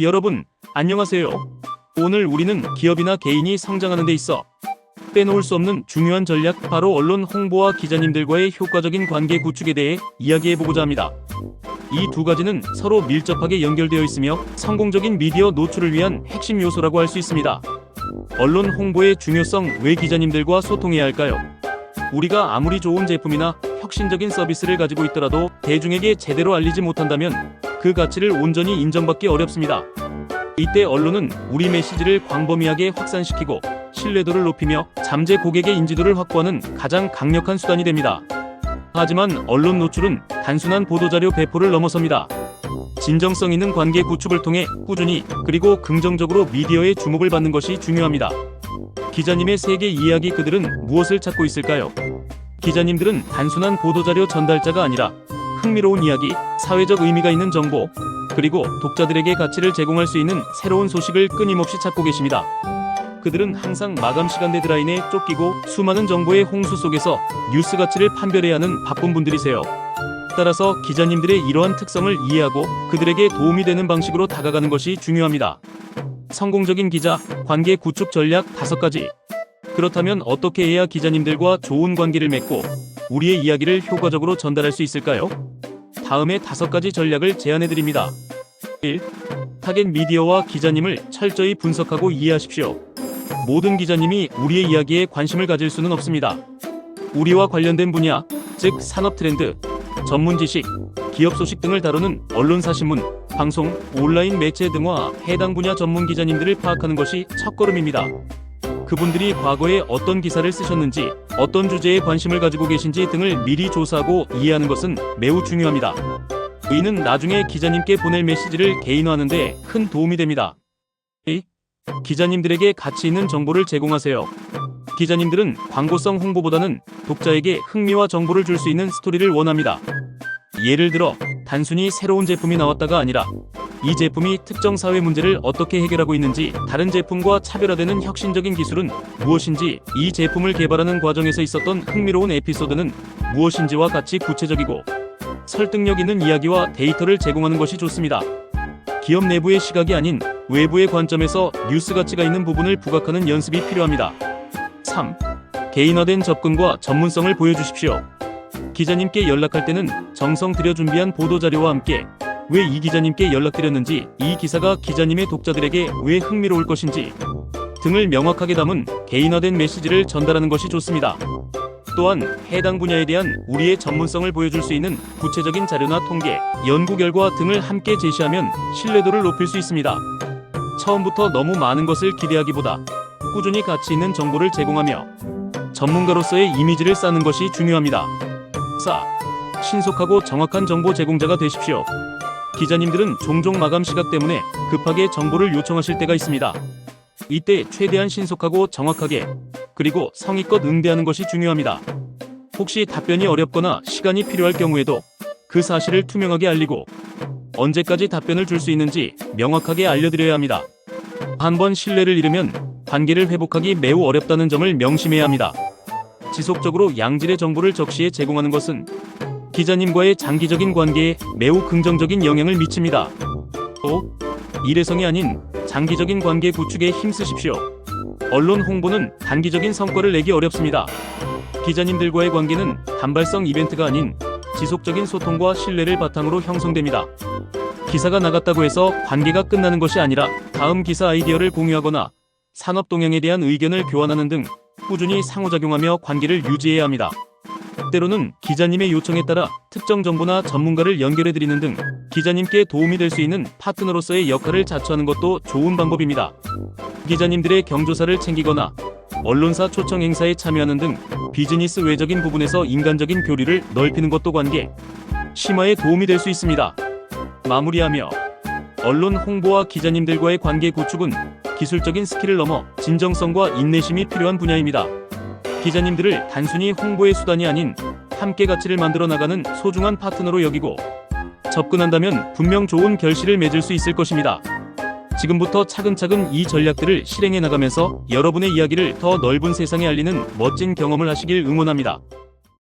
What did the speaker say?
여러분, 안녕하세요. 오늘 우리는 기업이나 개인이 성장하는 데 있어 빼놓을 수 없는 중요한 전략, 바로 언론 홍보와 기자님들과의 효과적인 관계 구축에 대해 이야기해보고자 합니다. 이 두 가지는 서로 밀접하게 연결되어 있으며 성공적인 미디어 노출을 위한 핵심 요소라고 할 수 있습니다. 언론 홍보의 중요성, 왜 기자님들과 소통해야 할까요? 우리가 아무리 좋은 제품이나 혁신적인 서비스를 가지고 있더라도 대중에게 제대로 알리지 못한다면 그 가치를 온전히 인정받기 어렵습니다. 이때 언론은 우리 메시지를 광범위하게 확산시키고 신뢰도를 높이며 잠재 고객의 인지도를 확보하는 가장 강력한 수단이 됩니다. 하지만 언론 노출은 단순한 보도자료 배포를 넘어섭니다. 진정성 있는 관계 구축을 통해 꾸준히 그리고 긍정적으로 미디어의 주목을 받는 것이 중요합니다. 기자님의 세계 이야기, 그들은 무엇을 찾고 있을까요? 기자님들은 단순한 보도자료 전달자가 아니라 흥미로운 이야기, 사회적 의미가 있는 정보, 그리고 독자들에게 가치를 제공할 수 있는 새로운 소식을 끊임없이 찾고 계십니다. 그들은 항상 마감 시간 데드라인에 쫓기고 수많은 정보의 홍수 속에서 뉴스 가치를 판별해야 하는 바쁜 분들이세요. 따라서 기자님들의 이러한 특성을 이해하고 그들에게 도움이 되는 방식으로 다가가는 것이 중요합니다. 성공적인 기자, 관계 구축 전략 5가지. 그렇다면 어떻게 해야 기자님들과 좋은 관계를 맺고 우리의 이야기를 효과적으로 전달할 수 있을까요? 다음에 5가지 전략을 제안해드립니다. 1. 타겟 미디어와 기자님을 철저히 분석하고 이해하십시오. 모든 기자님이 우리의 이야기에 관심을 가질 수는 없습니다. 우리와 관련된 분야, 즉 산업 트렌드, 전문 지식, 기업 소식 등을 다루는 언론사, 신문, 방송, 온라인 매체 등과 해당 분야 전문 기자님들을 파악하는 것이 첫걸음입니다. 그분들이 과거에 어떤 기사를 쓰셨는지, 어떤 주제에 관심을 가지고 계신지 등을 미리 조사하고 이해하는 것은 매우 중요합니다. 이는 나중에 기자님께 보낼 메시지를 개인화하는 데 큰 도움이 됩니다. 2. 기자님들에게 가치 있는 정보를 제공하세요. 기자님들은 광고성 홍보보다는 독자에게 흥미와 정보를 줄 수 있는 스토리를 원합니다. 예를 들어 단순히 새로운 제품이 나왔다가 아니라 이 제품이 특정 사회 문제를 어떻게 해결하고 있는지, 다른 제품과 차별화되는 혁신적인 기술은 무엇인지, 이 제품을 개발하는 과정에서 있었던 흥미로운 에피소드는 무엇인지와 같이 구체적이고 설득력 있는 이야기와 데이터를 제공하는 것이 좋습니다. 기업 내부의 시각이 아닌 외부의 관점에서 뉴스 가치가 있는 부분을 부각하는 연습이 필요합니다. 3. 개인화된 접근과 전문성을 보여주십시오. 기자님께 연락할 때는 정성 들여 준비한 보도자료와 함께 왜 이 기자님께 연락드렸는지, 이 기사가 기자님의 독자들에게 왜 흥미로울 것인지 등을 명확하게 담은 개인화된 메시지를 전달하는 것이 좋습니다. 또한 해당 분야에 대한 우리의 전문성을 보여줄 수 있는 구체적인 자료나 통계, 연구 결과 등을 함께 제시하면 신뢰도를 높일 수 있습니다. 처음부터 너무 많은 것을 기대하기보다 꾸준히 가치 있는 정보를 제공하며 전문가로서의 이미지를 쌓는 것이 중요합니다. 4. 신속하고 정확한 정보 제공자가 되십시오. 기자님들은 종종 마감 시각 때문에 급하게 정보를 요청하실 때가 있습니다. 이때 최대한 신속하고 정확하게 그리고 성의껏 응대하는 것이 중요합니다. 혹시 답변이 어렵거나 시간이 필요할 경우에도 그 사실을 투명하게 알리고 언제까지 답변을 줄 수 있는지 명확하게 알려드려야 합니다. 한번 신뢰를 잃으면 관계를 회복하기 매우 어렵다는 점을 명심해야 합니다. 지속적으로 양질의 정보를 적시에 제공하는 것은 기자님과의 장기적인 관계에 매우 긍정적인 영향을 미칩니다. 또 일회성이 아닌 장기적인 관계 구축에 힘쓰십시오. 언론 홍보는 단기적인 성과를 내기 어렵습니다. 기자님들과의 관계는 단발성 이벤트가 아닌 지속적인 소통과 신뢰를 바탕으로 형성됩니다. 기사가 나갔다고 해서 관계가 끝나는 것이 아니라 다음 기사 아이디어를 공유하거나 산업 동향에 대한 의견을 교환하는 등 꾸준히 상호작용하며 관계를 유지해야 합니다. 때로는 기자님의 요청에 따라 특정 정보나 전문가를 연결해드리는 등 기자님께 도움이 될 수 있는 파트너로서의 역할을 자처하는 것도 좋은 방법입니다. 기자님들의 경조사를 챙기거나 언론사 초청 행사에 참여하는 등 비즈니스 외적인 부분에서 인간적인 교류를 넓히는 것도 관계 심화에 도움이 될 수 있습니다. 마무리하며, 언론 홍보와 기자님들과의 관계 구축은 기술적인 스킬을 넘어 진정성과 인내심이 필요한 분야입니다. 기자님들을 단순히 홍보의 수단이 아닌 함께 가치를 만들어 나가는 소중한 파트너로 여기고 접근한다면 분명 좋은 결실을 맺을 수 있을 것입니다. 지금부터 차근차근 이 전략들을 실행해 나가면서 여러분의 이야기를 더 넓은 세상에 알리는 멋진 경험을 하시길 응원합니다.